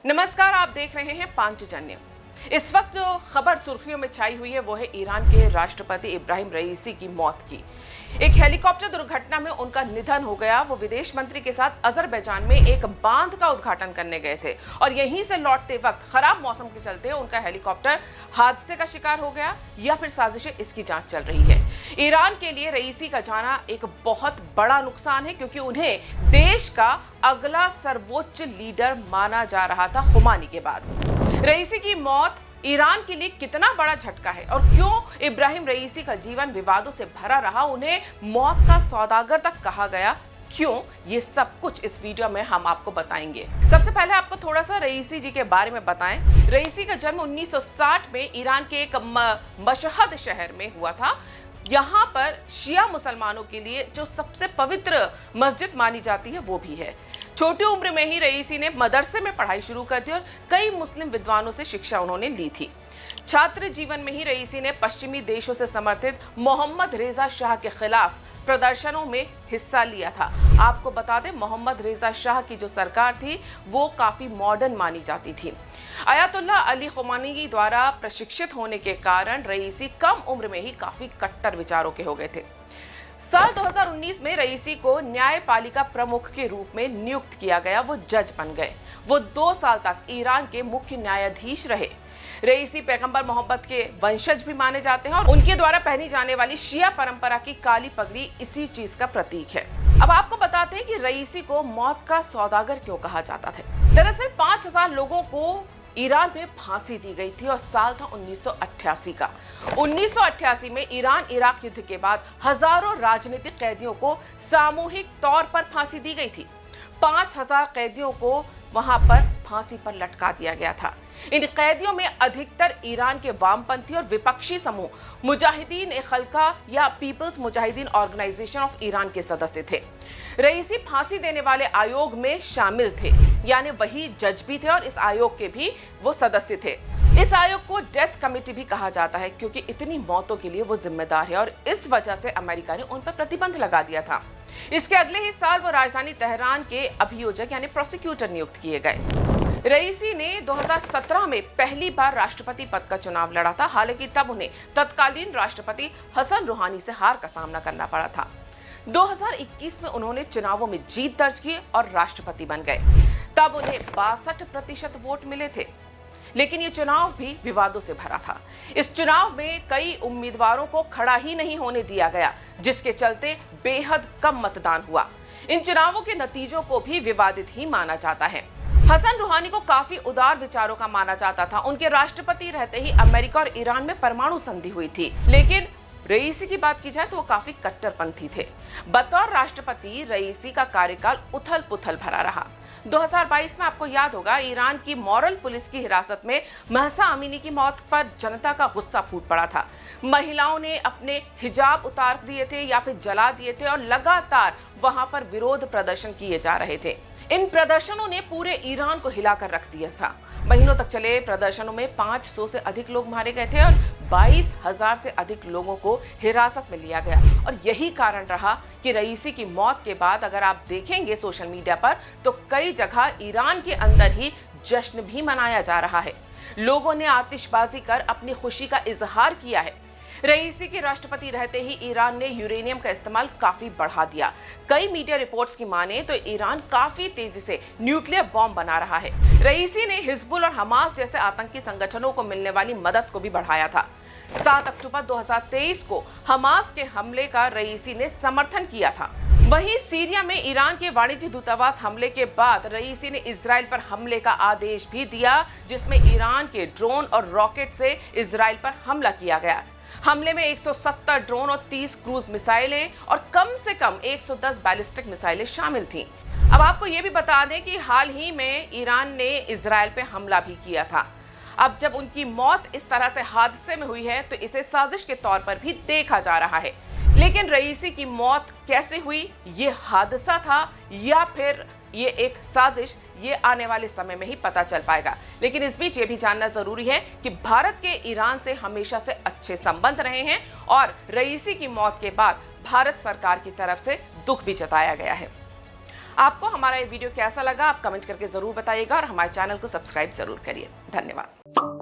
नमस्कार, आप देख रहे हैं पांचजन्य। इस वक्त जो खबर सुर्खियों में छाई हुई है वो है ईरान के राष्ट्रपति इब्राहिम रईसी की मौत की। एक हेलीकॉप्टर दुर्घटना में उनका निधन हो गया। वो विदेश मंत्री के साथ अजरबैजान में एक बांध का उद्घाटन करने गए थे और यहीं से लौटते वक्त खराब मौसम के चलते उनका हेलीकॉप्टर हादसे का शिकार हो गया या फिर साजिशें, इसकी जांच चल रही है। ईरान के लिए रईसी का जाना एक बहुत बड़ा नुकसान है क्योंकि उन्हें देश का अगला सर्वोच्च लीडर माना जा रहा था खुमानी के बाद। रईसी की मौत ईरान के लिए कितना बड़ा झटका है और क्यों इब्राहिम रईसी का जीवन विवादों से भरा रहा, उन्हें मौत का सौदागर तक कहा गया क्यों, ये सब कुछ इस वीडियो में हम आपको बताएंगे। सबसे पहले आपको थोड़ा सा रईसी जी के बारे में बताएं। रईसी का जन्म 1960 में ईरान के एक मशहद शहर में हुआ था। यहाँ पर शिया मुसलमानों के लिए जो सबसे पवित्र मस्जिद मानी जाती है वो भी है। छोटी उम्र में ही रईसी ने मदरसे में पढ़ाई शुरू कर दी और कई मुस्लिम विद्वानों से शिक्षा उन्होंने ली थी। छात्र जीवन में ही रईसी ने पश्चिमी देशों से समर्थित मोहम्मद रेजा शाह के खिलाफ प्रदर्शनों में हिस्सा लिया था। आपको बता दें, मोहम्मद रेजा शाह की जो सरकार थी वो काफी मॉडर्न मानी जाती थी। अयातुल्ला अली खुमानी द्वारा प्रशिक्षित होने के कारण रईसी कम उम्र में ही काफी कट्टर विचारों के हो गए थे। साल 2019 में रईसी को न्यायपालिका प्रमुख के रूप में नियुक्त किया गया। वो जज बन गए। वो 2 साल तक ईरान के मुख्य न्यायाधीश रहे। रईसी पैगंबर मोहम्मद के वंशज भी माने जाते हैं और उनके द्वारा पहनी जाने वाली शिया परंपरा की काली पगड़ी इसी चीज का प्रतीक है। अब आपको बताते हैं कि रईसी को मौत का सौदागर क्यों कहा जाता था। दरअसल 5000 लोगों को ईरान में फांसी दी गई थी और साल था 1988 का। 1988 में ईरान इराक युद्ध के बाद हजारों राजनीतिक कैदियों को सामूहिक तौर पर फांसी दी गई थी। 5000 कैदियों को वहां पर फांसी पर लटका दिया गया था। इन कैदियों में अधिकतर ईरान के वामपंथी और विपक्षी समूह मुजाहिदीन ए खल्का या People's Mujahideen Organization of Iran के सदस्य थे। रईसी फांसी देने वाले आयोग में शामिल थे, यानी वही जज भी थे और इस आयोग के भी वो सदस्य थे। इस आयोग को डेथ कमेटी भी कहा जाता है क्योंकि इतनी मौतों के लिए वो जिम्मेदार है और इस वजह से अमेरिका ने उन पर प्रतिबंध लगा दिया था। इसके अगले ही साल वो राजधानी तेहरान के अभियोजक यानी प्रोसिक्यूटर नियुक्त किए गए। रईसी ने 2017 में पहली बार राष्ट्रपति पद का चुनाव लड़ा था। हालांकि तब उन्हें तत्कालीन राष्ट्रपति हसन रूहानी से हार का सामना करना पड़ा था। 2021 में उन्होंने चुनावों में जीत दर्ज की और राष्ट्रपति बन गए। तब उन्हें 62% वोट मिले थे, लेकिन ये चुनाव भी विवादों से भरा था। इस चुनाव में कई उम्मीदवारों को खड़ा ही नहीं होने दिया गया, जिसके चलते बेहद कम मतदान हुआ। इन चुनावों के नतीजों को भी विवादित ही माना जाता है। हसन रूहानी को काफी उदार विचारों का माना जाता था। उनके राष्ट्रपति रहते ही अमेरिका और ईरान में परमाणु संधि हुई थी, लेकिन रईसी की बात की जाए तो वो काफी कट्टरपंथी थे। बतौर राष्ट्रपति रईसी का कार्यकाल उथल पुथल भरा रहा। 2022 में आपको याद होगा, ईरान की मॉरल पुलिस की हिरासत में महसा अमीनी की मौत पर जनता का गुस्सा फूट पड़ा था। महिलाओं ने अपने हिजाब उतार दिए थे या फिर जला दिए थे और लगातार वहां पर विरोध प्रदर्शन किए जा रहे थे। इन प्रदर्शनों ने पूरे ईरान को हिलाकर रख दिया था। महीनों तक चले प्रदर्शनों में 500 से अधिक लोग मारे गए थे और 22,000 से अधिक लोगों को हिरासत में लिया गया। और यही कारण रहा कि रईसी की मौत के बाद अगर आप देखेंगे सोशल मीडिया पर तो कई जगह ईरान के अंदर ही जश्न भी मनाया जा रहा है। लोगों ने आतिशबाजी कर अपनी खुशी का इजहार किया है। रईसी के राष्ट्रपति रहते ही ईरान ने यूरेनियम का इस्तेमाल काफी बढ़ा दिया। कई मीडिया रिपोर्ट्स की माने तो ईरान काफी तेजी से न्यूक्लियर बॉम्ब बना रहा है। रईसी ने हिजबुल और हमास जैसे आतंकी संगठनों को मिलने वाली मदद को भी बढ़ाया था। 7 अक्टूबर 2023 को हमास के हमले का रईसी ने समर्थन किया था। वहीं सीरिया में ईरान के वाणिज्य दूतावास हमले के बाद रईसी ने इजराइल पर हमले का आदेश भी दिया, जिसमें ईरान के ड्रोन और रॉकेट से इजराइल पर हमला किया गया। हमले में 170 ड्रोन और 30 क्रूज मिसाइलें और कम से कम 110 बैलिस्टिक मिसाइलें शामिल थीं। अब आपको ये भी बता दें कि हाल ही में ईरान ने इजराइल पे हमला भी किया था। अब जब उनकी मौत इस तरह से हादसे में हुई है तो इसे साजिश के तौर पर भी देखा जा रहा है। लेकिन रईसी की मौत कैसे हुई, ये हादसा था या फिर ये एक साजिश, ये आने वाले समय में ही पता चल पाएगा। लेकिन इस बीच ये भी जानना जरूरी है कि भारत के ईरान से हमेशा से अच्छे संबंध रहे हैं और रईसी की मौत के बाद भारत सरकार की तरफ से दुख भी जताया गया है। आपको हमारा ये वीडियो कैसा लगा आप कमेंट करके जरूर बताइएगा और हमारे चैनल को सब्सक्राइब जरूर करिए। धन्यवाद।